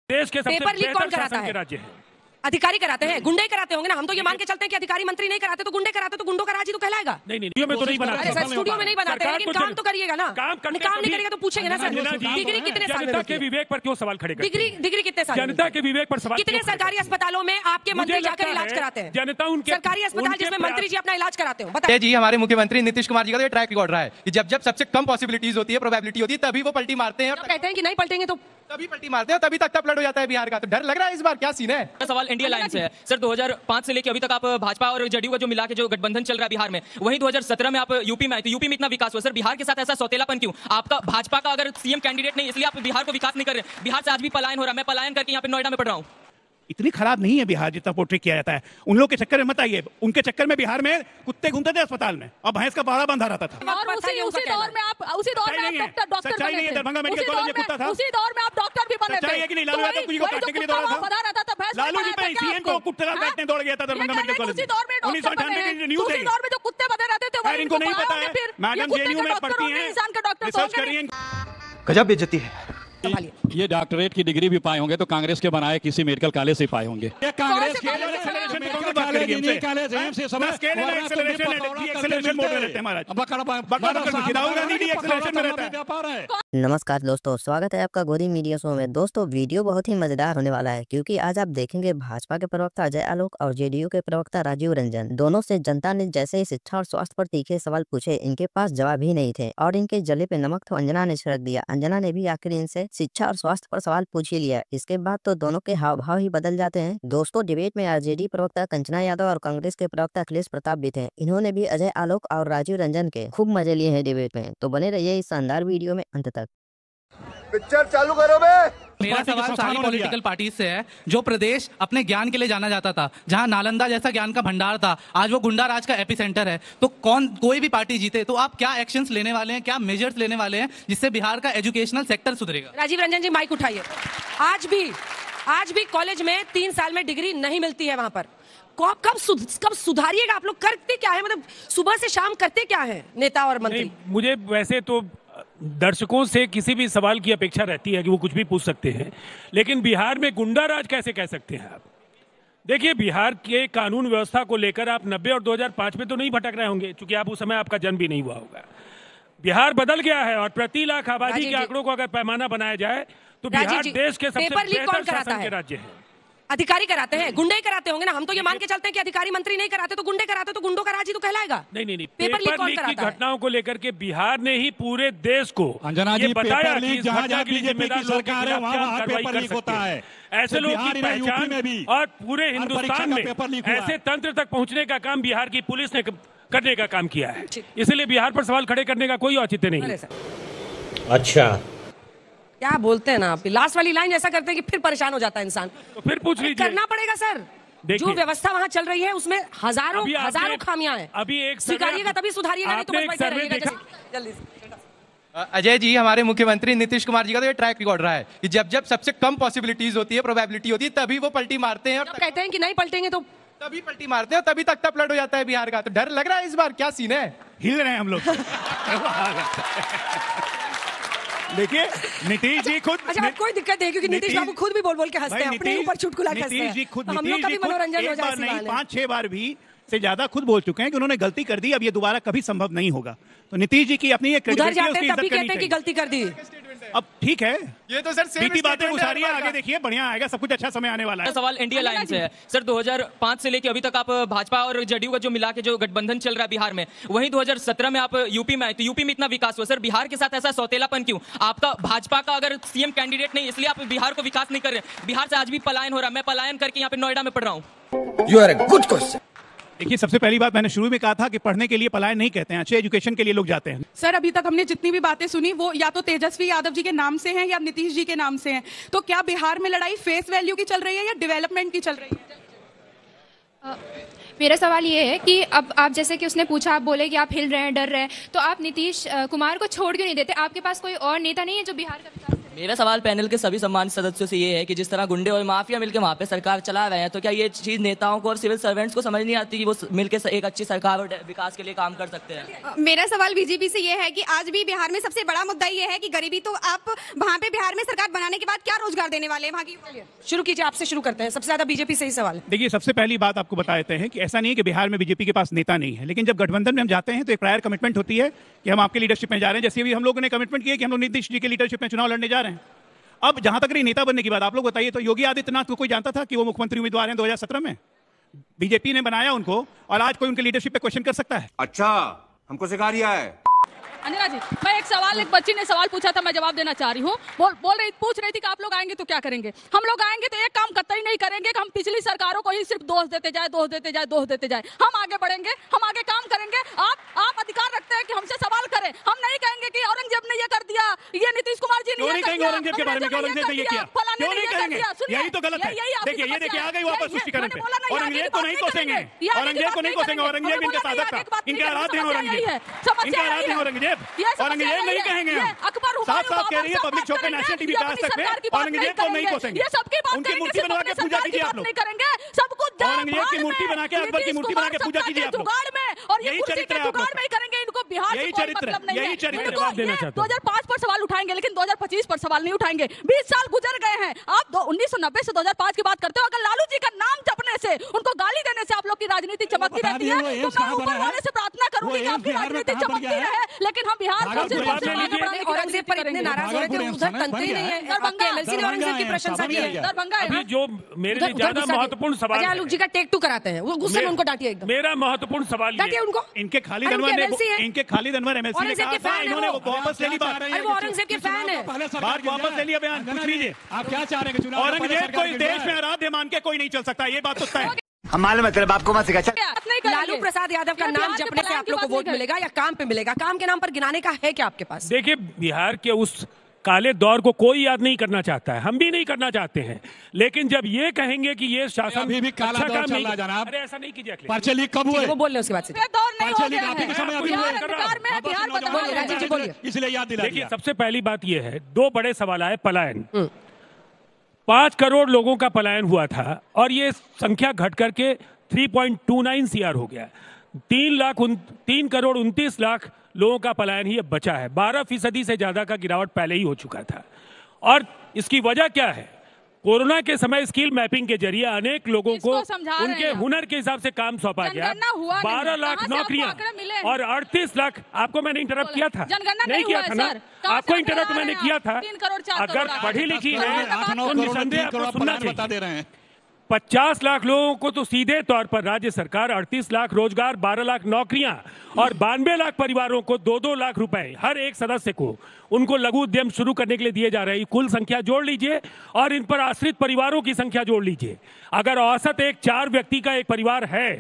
देश के सबसे पेपर लीक कौन कराता है? राज्य है अधिकारी कराते हैं, गुंडे कराते होंगे ना। हम तो ये मान के चलते हैं कि अधिकारी मंत्री नहीं कराते तो गुंडे कराते, तो गुंडों का राज ही तो कहलाएगा। नहीं, स्टूडियो में तो नहीं बनाते। सर स्टूडियो में नहीं बनाते, लेकिन काम तो करिएगा ना। काम नहीं करिएगा तो पूछेंगे ना सर, डिग्री कितने साल में? जनता के विवेक पर क्यों सवाल खड़े करते हैं? डिग्री कितने साल? जनता के विवेक पर सवाल। कितने सरकारी अस्पतालों में आपके मंत्री जाकर इलाज कराते हैं? जनता उनके सरकारी अस्पताल जिसमें मंत्री जी अपना इलाज कराते हो, बताइए जी। हमारे मुख्यमंत्री नीतीश कुमार जी का तो ट्रैक रिकॉर्ड रहा है कि जब सबसे कम पॉसिबिलिटीज होती है, प्रोबेबिलिटी होती है, तभी वो पलटी मारते हैं। कहते हैं कि नहीं पलटेंगे तो तभी पलटी मारते हैं, तभी तक फ्लड हो जाता है बिहार का। तो डर लग रहा है इस बार, क्या सीन है? सवाल इंडिया लाइन से है सर। 2005 से लेके अभी तक आप भाजपा और जेडीयू का जो मिला के जो गठबंधन चल रहा है बिहार में, वहीं 2017 में आप यूपी में आए, तो यूपी में इतना विकास हुआ। सर बिहार के साथ ऐसा सौतेलापन क्यों? आपका भाजपा का अगर सीएम कैंडिडेट नहीं, इसलिए आप बिहार को विकास नहीं कर रहे। बिहार से आज भी पलायन हो रहा है। मैं पलायन करके यहाँ पे नोएडा में पढ़ रहा हूँ। इतनी खराब नहीं है बिहार जितना पोर्ट्रेट किया जाता है। उन लोग के चक्कर में मत आइए। उनके चक्कर में बिहार में कुत्ते घूमते थे अस्पताल में और भैंस का बाड़ा बंधा रहता था। और उसी दौर में आप डॉक्टर सच्चाई नहीं है। दरभंगा मेडिकल कॉलेज में कुत्ता था। उसी दौर में आप डॉक्टर भी बने थे। सच्चाई है कि नहीं? लालू यादव कुछ को काटने के लिए दौड़ा था। लालू जी पे सीएम को कुत्ते काटने दौड़ गया था दरभंगा मेडिकल कॉलेज में। 1998 की न्यूज़ है। दौर में जो कुत्ते बने रहते थे वो इनको नहीं पता है। मैडम जेएनयू में पढ़ती हैं, रिसर्च कर रही हैं। गजब बेइज्जती है। ये डॉक्टरेट की डिग्री भी पाए होंगे तो कांग्रेस के बनाए किसी मेडिकल कॉलेज से पाए होंगे। ये कांग्रेस के नमस्कार दोस्तों, स्वागत है आपका गोदी मीडिया शो में। दोस्तों वीडियो बहुत ही मजेदार होने वाला है क्योंकि आज आप देखेंगे भाजपा के प्रवक्ता अजय आलोक और जेडीयू के प्रवक्ता राजीव रंजन दोनों से जनता ने जैसे ही शिक्षा और स्वास्थ्य पर तीखे सवाल पूछे, इनके पास जवाब ही नहीं थे और इनके जले पे नमक तो अंजना ने छिड़क दिया। अंजना ने भी आखिर इनसे शिक्षा और स्वास्थ्य पर सवाल पूछ ही लिया। इसके बाद तो दोनों के हाव भाव ही बदल जाते हैं। दोस्तों डिबेट में आरजेडी प्रवक्ता कंचना यादव और कांग्रेस के प्रवक्ता अखिलेश प्रताप भी थे। इन्होंने भी अजय आलोक और राजीव रंजन के खूब मजे लिए हैं डिबेट में। तो बने रहिए इस शानदार वीडियो में अंत तक। पिक्चर चालू करो बे। मेरा सवाल सारी पॉलिटिकल पार्टी से है। जो प्रदेश अपने ज्ञान के लिए जाना जाता था, जहां नालंदा जैसा ज्ञान का भंडार था, आज वो गुंडा राज का एपिसेंटर है। तो कोई भी पार्टी जीते तो आप क्या एक्शंस लेने वाले हैं, क्या मेजर्स लेने वाले हैं जिससे बिहार का एजुकेशनल सेक्टर सुधरेगा? राजीव रंजन जी माइक उठाइए। आज भी कॉलेज में 3 साल में डिग्री नहीं मिलती है। वहां पर कब सुधारिएगा? आप लोग करते क्या है? मतलब सुबह से शाम करते क्या है नेता और मंत्री? मुझे वैसे तो दर्शकों से किसी भी सवाल की अपेक्षा रहती है कि वो कुछ भी पूछ सकते हैं, लेकिन बिहार में गुंडा राज कैसे कह सकते हैं आप? देखिए, बिहार के कानून व्यवस्था को लेकर आप 90 और 2005 में तो नहीं भटक रहे होंगे, क्योंकि आप उस समय आपका जन्म भी नहीं हुआ होगा। बिहार बदल गया है और प्रति लाख आबादी के आंकड़ों को अगर पैमाना बनाया जाए तो बिहार देश के सबसे बेहतर शासन के राज्य है। अधिकारी कराते हैं, गुंडे कराते होंगे ना। हम तो ये मान के चलते हैं कि अधिकारी मंत्री नहीं कराते तो गुंडे कराते, तो गुंडों का राज ही तो कहलाएगा। नहीं, पेपर लीक की घटनाओं को लेकर के बिहार ने ही पूरे देश को अंजना जी बताया पेपर लीक जहां बीजेपी की सरकार है वहां पेपर लीक होता है। ऐसे लोगों की पहचान और पूरे हिंदुस्तान में ऐसे तंत्र तक पहुंचने का काम बिहार की पुलिस ने करने का काम किया है। इसलिए बिहार पर सवाल खड़े करने का कोई औचित्य नहीं है। अच्छा, क्या बोलते हैं ना आप? लास्ट वाली लाइन ऐसा करते हैं कि फिर परेशान हो जाता है इंसान। तो फिर पूछ लीजिए। करना पड़ेगा सर। जो व्यवस्था वहाँ चल रही है उसमें हजारों खामियां हैं। अभी एक स्वीकारिएगा तभी सुधारिएगा, नहीं तो बस वैसे रहिएगा। जल्दी अजय जी, हमारे मुख्यमंत्री नीतीश कुमार जी का तो ट्रैक रिकॉर्ड रहा है कि जब सबसे कम पॉसिबिलिटीज होती है, प्रोबेबिलिटी होती है, तभी वो पलटी मारते हैं। और कहते हैं कि नहीं पलटेंगे तो तभी पलटी मारते हैं, तभी तक फ्लड हो जाता है बिहार का। तो डर लग रहा है इस बार, क्या सीन है? हिल रहे हैं हम लोग। देखिए नीतीश जी खुद कोई दिक्कत है क्योंकि नीतीश बाबू खुद भी बोल के हंसते हैं, अपने ऊपर चुटकुला कसते हैं। नीतीश जी खुद हम लोग का भी मनोरंजन हो जाए। नहीं, 5-6 बार भी से ज्यादा खुद बोल चुके हैं कि उन्होंने गलती कर दी, अब ये दोबारा कभी संभव नहीं होगा। तो नीतीश जी की अपनी ये क्रेडिबिलिटी है, उसकी इज्जत करनी चाहिए। कि गलती कर दी, अब ठीक है। ये तो सर बीती बातें गुजारिए, आगे देखिए बढ़िया आएगा, सब कुछ अच्छा समय आने वाला है। सवाल इंडिया लाइन से है सर। 2005 से लेके अभी तक आप भाजपा और जेडीयू का जो मिला के जो गठबंधन चल रहा है बिहार में, वहीं 2017 में आप यूपी में आए, तो यूपी में इतना विकास हुआ। सर बिहार के साथ ऐसा सौतेलापन क्यों? आपका भाजपा का अगर सीएम कैंडिडेट नहीं, इसलिए आप बिहार को विकास नहीं कर रहे। बिहार से आज भी पलायन हो रहा है। मैं पलायन करके यहाँ पे नोएडा में पढ़ रहा हूँ। You are a good question. देखिए, सबसे पहली बात मैंने शुरू में कहा था कि पढ़ने के लिए पलायन नहीं कहते हैं, अच्छे एजुकेशन के लिए लोग जाते हैं। सर अभी तक हमने जितनी भी बातें सुनी वो या तो तेजस्वी यादव जी के नाम से हैं या नीतीश जी के नाम से हैं। तो क्या बिहार में लड़ाई फेस वैल्यू की चल रही है या डेवलपमेंट की चल रही है? मेरा सवाल ये है कि अब आप जैसे कि उसने पूछा, आप बोले कि आप हिल रहे हैं, डर रहे हैं, तो आप नीतीश कुमार को छोड़ क्यों नहीं देते? आपके पास कोई और नेता नहीं है जो बिहार का विकास करे? मेरा सवाल पैनल के सभी सम्मानित सदस्यों से ये है कि जिस तरह गुंडे और माफिया मिलकर वहाँ पे सरकार चला रहे हैं, तो क्या ये चीज नेताओं को और सिविल सर्वेंट्स को समझ नहीं आती कि वो मिलकर एक अच्छी सरकार और विकास के लिए काम कर सकते हैं? मेरा सवाल बीजेपी से ये है कि आज भी बिहार में सबसे बड़ा मुद्दा ये है कि गरीबी, तो आप वहाँ पे बिहार में सरकार बनाने के बाद क्या रोजगार देने वाले हैं वहाँ की? शुरू कीजिए, आपसे शुरू करते हैं। सबसे ज्यादा बीजेपी से ही सवाल है। देखिए, सबसे पहली बात आपको बता देते हैं कि ऐसा नहीं है कि बिहार में बीजेपी के पास नेता नहीं है, लेकिन जब गठबंधन में हम जाते हैं तो एक प्रायर कमिटमेंट होती है कि हम आपके लीडरशिप में जा रहे हैं। जैसे अभी हम लोगों ने कमिटमेंट किया कि हम लोग नीतीश जी के लीडरशिप में चुनाव लड़ने जा रहे हैं। अब जहां तक रही नेता बनने की बात, आप लोग बताइए, तो योगी आदित्यनाथ को कोई जानता था कि वो मुख्यमंत्री उम्मीदवार हैं 2017 में? बीजेपी ने बनाया उनको, और आज कोई उनके लीडरशिप पे क्वेश्चन कर सकता है? अच्छा, हमको सिखा रिया है। अंजना जी, मैं एक बच्ची ने सवाल पूछा था, मैं जवाब देना चाह रही हूँ। पूछ रही थी कि आप लोग आएंगे तो क्या करेंगे। हम लोग आएंगे तो एक काम कतई नहीं करेंगे कि हम पिछली सरकारों को ही सिर्फ दोष देते जाए। हम आगे बढ़ेंगे, हम आगे काम करेंगे। आप अधिकार रखते हैं कि हमसे सवाल करें। हम नहीं कहेंगे कि औरंगजेब ने ये कर दिया, ये नीतीश कुमार जी ने ये कर दिया, औरंगजेब के बारे में, औरंगजेब ने ये किया, क्यों नहीं कहेंगे? यही तो गलत है। देखिए, ये देखिए, आ गई वापस तुष्टिकरण पे। औरंगजेब को नहीं कोसेंगे, औरंगजेब को नहीं कोसेंगे। औरंगजेब इनका साधक था, इनके आराध्य हैं औरंगजेब, इनके आराध्य हैं औरंगजेब नहीं कहेंगे हम। साफ साफ कह रही है पब्लिक शो पे, नेशनल टीवी पे आज तक में औरंगजेब को नहीं कोसेंगे। उनकी मूर्ति बनवा के पूजा कीजिए आप लोग। औरंगजेब की मूर्ति बना के, अकबर की मूर्ति बना के पूजा कीजिए आप लोग। यही चरित्र है आप लोग, यही चरित्र 2005 पर सवाल उठाएंगे, लेकिन 2025 पर सवाल नहीं उठाएंगे। 20 साल गुजर गए हैं। आप 1990 से 2005 की बात करते हो। अगर लालू जी का नाम जपने से, उनको गाली देने से आप लोग की राजनीति चमकती रहती है, तो मैं ऊपर वाले से प्रार्थना करूंगी कि आपकी राजनीति चमकती रहे। लेकिन हम बिहार औरंगजेब पर इतने नाराज हो रहे थे, उधर तंत्री नहीं है। आपके एमएलसी ने औरंगजेब की प्रशंसा की है। दरभंगा अभी जो मेरे लिए ज्यादा महत्वपूर्ण सवाल है, आलोक जी का टेक 2 कराते हैं, वो गुस्से में उनको डांटिए एकदम। मेरा महत्वपूर्ण सवाल डांटिए उनको। इनके खालिद अनवर एमएलसी ने कहा, इन्होंने वो वापस ले ली बात। अरे वो औरंगजेब के फैन है, बात वापस ले लिया, बयान पूछ लीजिए। आप क्या चाह रहे हैं? चुनाव औरंगजेब को इस देश में आराध्य मान के कोई नहीं चल सकता, ये बात तो तय है। हम मालूम है तेरे बाप को मत सिखा। लालू प्रसाद यादव का नाम जपने से आप लोग को वोट मिलेगा या काम पे मिलेगा? काम के नाम पर गिनाने का है क्या आपके पास? देखिए, बिहार के उस काले दौर को कोई याद नहीं करना चाहता है, हम भी नहीं करना चाहते हैं। लेकिन जब ये कहेंगे कि ये शासन अभी भी काला अच्छा दौर काम चल नहीं, रहा है जनाब। अरे ऐसा नहीं कीजिए। पर्चे लीक कब हुए? वो बोल रहे हैं उसके बाद से। राजीव जी बोलिए। इसलिए याद दिला दिया। देखिए, सबसे पहली बात ये है, 2 बड़े सवाल आए। पलायन, 5 करोड़ लोगों का पलायन हुआ था और ये संख्या घट करके 3.29 CR हो गया। 3 करोड़ 29 लाख लोगों का पलायन ही अब बचा है। 12% से ज्यादा का गिरावट पहले ही हो चुका था। और इसकी वजह क्या है? कोरोना के समय स्किल मैपिंग के जरिए अनेक लोगों को उनके हुनर के हिसाब से काम सौंपा गया। 12 लाख नौकरियां और 38 लाख। आपको मैंने इंटरप्ट किया था? नहीं किया था ना? आपको इंटरप्ट मैंने किया था। अगर पढ़ी लिखी है तो निसंदेह आपको सुनना चाहिए। 50 लाख लोगों को तो सीधे तौर पर राज्य सरकार 38 लाख रोजगार, 12 लाख नौकरियां और 92 लाख परिवारों को 2-2 लाख रुपए हर एक सदस्य को उनको लघु उद्यम शुरू करने के लिए दिए जा रहे हैं। कुल संख्या जोड़ लीजिए और इन पर आश्रित परिवारों की संख्या जोड़ लीजिए। अगर औसत 4 व्यक्ति का एक परिवार है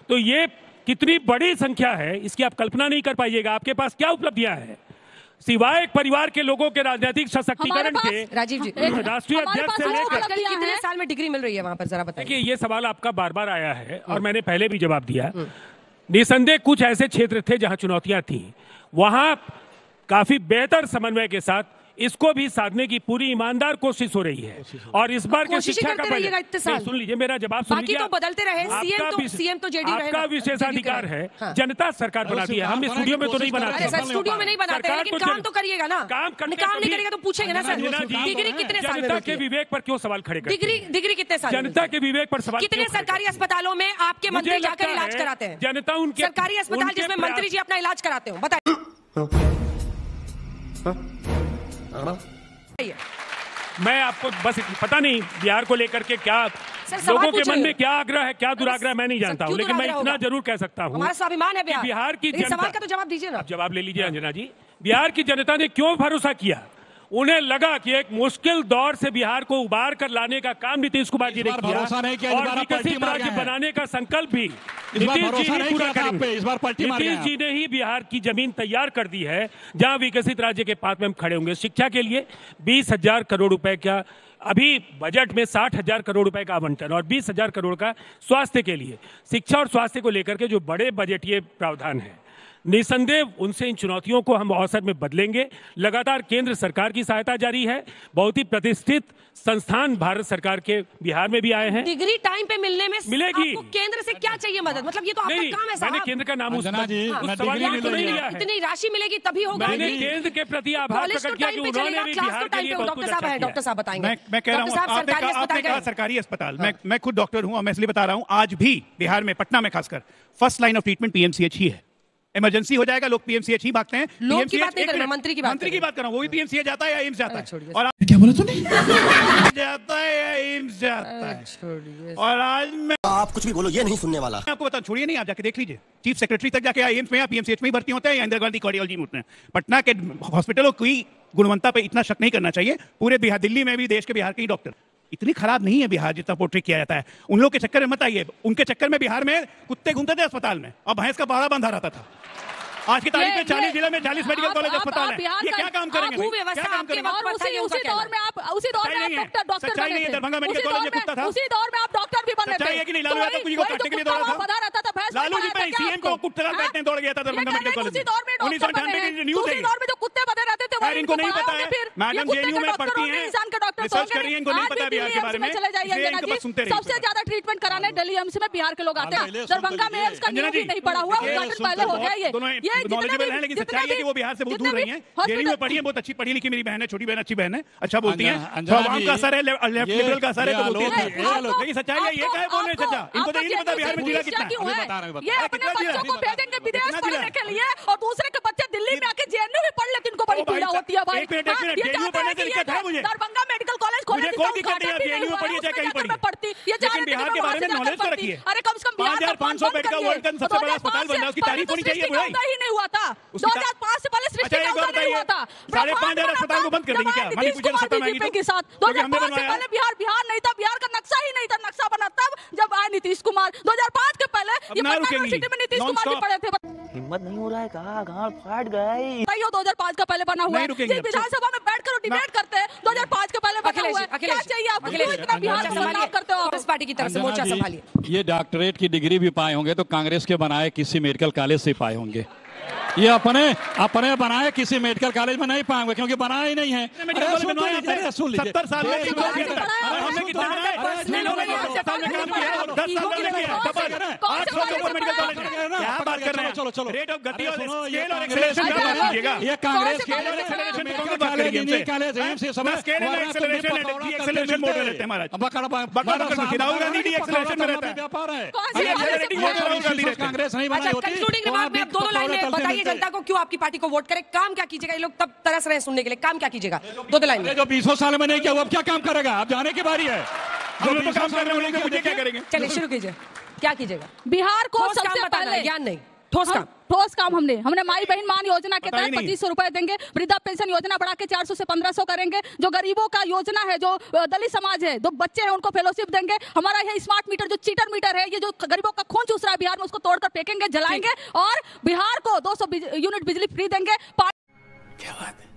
तो ये कितनी बड़ी संख्या है, इसकी आप कल्पना नहीं कर पाइएगा। आपके पास क्या उपलब्धियां हैं सिवाय एक परिवार के लोगों के राजनीतिक सशक्तिकरण के? राजीव जी, राष्ट्रीय अध्यक्ष से लेकर कितने साल में डिग्री मिल रही है वहां पर, जरा बताइए। देखिए, ये सवाल आपका बार बार आया है और मैंने पहले भी जवाब दिया। निसंदेह कुछ ऐसे क्षेत्र थे जहां चुनौतियां थी, वहां काफी बेहतर समन्वय के साथ इसको भी साधने की पूरी ईमानदार कोशिश हो रही है। और इस बार के शिक्षा का सुन लीजिए, मेरा जवाब सुन लीजिए। तो बदलते रहे, सीएम तो जेडीयू आपका विशेषाधिकार है। जनता सरकार बनाती है, हम स्टूडियो में तो नहीं बनाते। स्टूडियो में नहीं बनाते, लेकिन काम तो करिएगा ना। काम नहीं करिएगा तो पूछेंगे ना सर, डिग्री कितने साल में? जनता के विवेक पर क्यों सवाल खड़े करते हैं? डिग्री कितने साल? जनता के विवेक पर सवाल। कितने सरकारी अस्पतालों में आपके मंत्री जाकर इलाज कराते हैं? जनता उनके सरकारी अस्पताल जिसमें मंत्री जी अपना इलाज कराते हो, बताइए। मैं आपको बस पता नहीं बिहार को लेकर के क्या लोगों के मन में क्या आग्रह है, क्या दुराग्रह मैं नहीं जानता हूं, लेकिन मैं इतना जरूर कह सकता हूं, हमारा स्वाभिमान है बिहार की जनता। सवाल का तो जवाब दीजिए ना। जवाब ले लीजिए अंजना जी। बिहार की जनता ने क्यों भरोसा किया? उन्हें लगा कि एक मुश्किल दौर से बिहार को उबार कर लाने का काम नीतीश कुमार जी ने किया और विकसित राज्य बनाने का संकल्प भी नीतीश जी ने पूरा करेंगे। नीतीश जी ने ही बिहार की जमीन तैयार कर दी है जहां विकसित राज्य के पास में हम खड़े होंगे। शिक्षा के लिए 20,000 करोड़ रुपए का अभी बजट में 60,000 करोड़ रुपए का आवंटन और 20,000 करोड़ का स्वास्थ्य के लिए। शिक्षा और स्वास्थ्य को लेकर के जो बड़े बजटीय प्रावधान है, निसंदेह उनसे इन चुनौतियों को हम अवसर में बदलेंगे। लगातार केंद्र सरकार की सहायता जारी है। बहुत ही प्रतिष्ठित संस्थान भारत सरकार के बिहार में भी आए हैं। डिग्री टाइम पे मिलने में मिलेगी। आपको केंद्र से क्या चाहिए मदद? मतलब ये तो आपका काम है साहब। मैंने केंद्र का नाम उस सवाल तो नहीं लिया है। इतनी राशि मिलेगी तभी होगा। मैंने केंद्र के प्रति आभार प्रकट किया कि उन्होंने भी बिहार के लिए बहुत कुछ अच्छा किया। डॉक्टर साहब बताएंगे। मैं कह रहा हूँ, आपने कहा सरकारी अस्पताल, मैं खुद डॉक्टर हूँ और मैं इसलिए बता रहा हूँ, आज भी बिहार में, पटना में खासकर, first line of treatment PMCH ही है। इमरजेंसी हो जाएगा, लोग पीएमसीएच ही भागते हैं। लोग की बात नहीं कर रहा, मंत्री की बात कर रहा हूँ। वो भी पीएमसीएच जाता है या एम्स जाता है। और क्या बोला तूने? जाता है या एम्स जाता है। और आज मैं, आप कुछ भी बोलो, ये नहीं सुनने वाला। आपको बता, छोड़िए नहीं, आप जाके देख लीजिए। चीफ सेक्रेटरी तक जाके एम्स में या पीएमसीएच में भर्ती होते हैं या इंदिरा गांधी कार्डियोलॉजी में होते हैं। पटना के हॉस्पिटलों की गुणवत्ता पे इतना शक नहीं करना चाहिए। पूरे बिहार, दिल्ली में भी देश के बिहार के ही डॉक्टर इतनी खराब नहीं है बिहार जितना पोर्ट्रेट किया जाता है। उन लोग के चक्कर में मत आइए। उनके चक्कर में बिहार में कुत्ते घूमते थे अस्पताल में और भैंस का बाड़ा बंधा रहता था। आज की तारीख में 40 जिले में 40 मेडिकल कॉलेज अस्पताल है। ये क्या काम करेंगे? क्या काम करेंगे? उसी दौर में आप डॉक्टर बने थे। दरभंगा मेडिकल कॉलेज में कुत्ता था। उसी दौर में आप डॉक्टर भी बने थे। सच्चाई है कि नहीं? लालू यादव कुछ को काटने के लिए दौड़ा था। लालू जी पे सीएम को कुत्ता काटने दौड़ गया था दरभंगा मेडिकल कॉलेज में। 1998 की न्यूज़ है। दौर में जो कुत्ते बने रहते थे यार, इनको नहीं पता है। मैडम जेएनयू में पढ़ती हैं, रिसर्च कर रही हैं, इनको नहीं पता बिहार के बारे में। चले जाइए, सबसे ज्यादा ट्रीटमेंट कराने दिल्ली एम्स में बिहार के लोग आते हैं। दरभंगा में एम्स का न्यूज़ भी नहीं पड़ा हुआ, उद्घाटन पहले हो गया। ये नॉलेजेबल है, लेकिन सच्चाई है कि वो बिहार से बहुत दूर रही हैं। जेएनयू में पढ़ी है, बहुत अच्छी पढ़ी लिखी मेरी बहन है, छोटी बहन अच्छी बहन है, अच्छा बोलती है। आवाम का असर है, लिबरल का असर है, तो बोलती है। लेकिन सच्चाई है, ये क्या है बोल रहे चाचा? इनको तो ये नहीं पता बिहार में जिला कितना है। ये अपने बच्चों को भेजेंगे विदेश पढ़ने के लिए और दूसरे के बच्चे दिल्ली में आके जेएनयू में पढ़ लेते, इनको बड़ी पीड़ा होती है भाई। जेएनयू पढ़ने से दिक्कत है मुझे। दरभंगा मेडिकल कॉलेज खोलने कोई दिक्कत नहीं है, जेएनयू में पढ़िए चाहे कहीं पढ़िए, लेकिन बिहार के बारे में नॉलेज तो रखिए। अरे कम से कम 5500 बेड का वर्ल्ड का सबसे बड़ा अस्पताल बन रहा है, उसकी तारीफ होनी चाहिए। ही नहीं हुआ था 2005 से पहले सृष्टि का नहीं हुआ था। 5,500 अस्पताल को बंद कर देंगे क्या? मणिपुर सत्ता में के साथ 2005 से पहले बिहार नहीं था, बिहार का नक्शा ही नहीं था। नक्शा बना तब जब आए नीतीश कुमार। 2005 के पहले ये पटना यूनिवर्सिटी में नीतीश कुमार भी पढ़े थे। हिम्मत नहीं हो रहा है, कहा गाड़ फाट गई। 2005 का पहले बना हुआ है। विधानसभा में बैठकर डिबेट करते हैं। 2005 के पहले बना हुआ है। क्या चाहिए आपको? इतना बिहार से बदनाम करते हो? कांग्रेस पार्टी की तरफ से मोर्चा संभालिए। ये डॉक्टरेट की डिग्री भी पाए होंगे तो कांग्रेस के बनाए किसी मेडिकल कॉलेज से पाए होंगे। ये अपने बनाए किसी मेडिकल कॉलेज में नहीं पाएंगे, क्योंकि बनाए ही नहीं है। 70 साल में हमने कितना क्या बात कर रहे हैं? चलो रेट ऑफ गति और स्केल और एक्सेलरेशन का बात कीजिएगा। ये कांग्रेस के एक्सेलरेशन में कौन बात करेगी हमसे? कॉलेज है स्केल एंड एक्सेलरेशन है, डी एक्सेलरेशन मोड रहते हैं महाराज। राहुल गांधी डी एक्सेलरेशन में रहता है। व्यापार है कांग्रेस नहीं बनाई होती। कंक्लूडिंग रिमार्क में आप दोनों लाइनें बताइए जनता को, क्यों आपकी पार्टी को वोट करे, काम क्या कीजिएगा? ये लोग तब तरस रहे हैं सुनने के लिए, काम क्या कीजिएगा? दो लाइन में। जो 20 साल में नहीं किया वो अब क्या काम करेगा? आप जाने की बारी है। हम लोग तो काम कर रहे हैं, मुझे क्या करेंगे? चलिए शुरू कीजिए, क्या कीजिएगा? बिहार को सबसे पहले ज्ञान नहीं, ठोस काम हमने माई बहन मान योजना के तहत 2500 रुपए देंगे। वृद्धा पेंशन योजना बढ़ा के 400 से 1500 करेंगे। जो गरीबों का योजना है, जो दलित समाज है, जो बच्चे हैं, उनको फेलोशिप देंगे। हमारा ये स्मार्ट मीटर, जो चीटर मीटर है, ये जो गरीबों का खून चूस रहा है बिहार में, उसको तोड़कर फेंकेंगे, जलाएंगे और बिहार को 200 यूनिट बिजली फ्री देंगे। क्या बात है?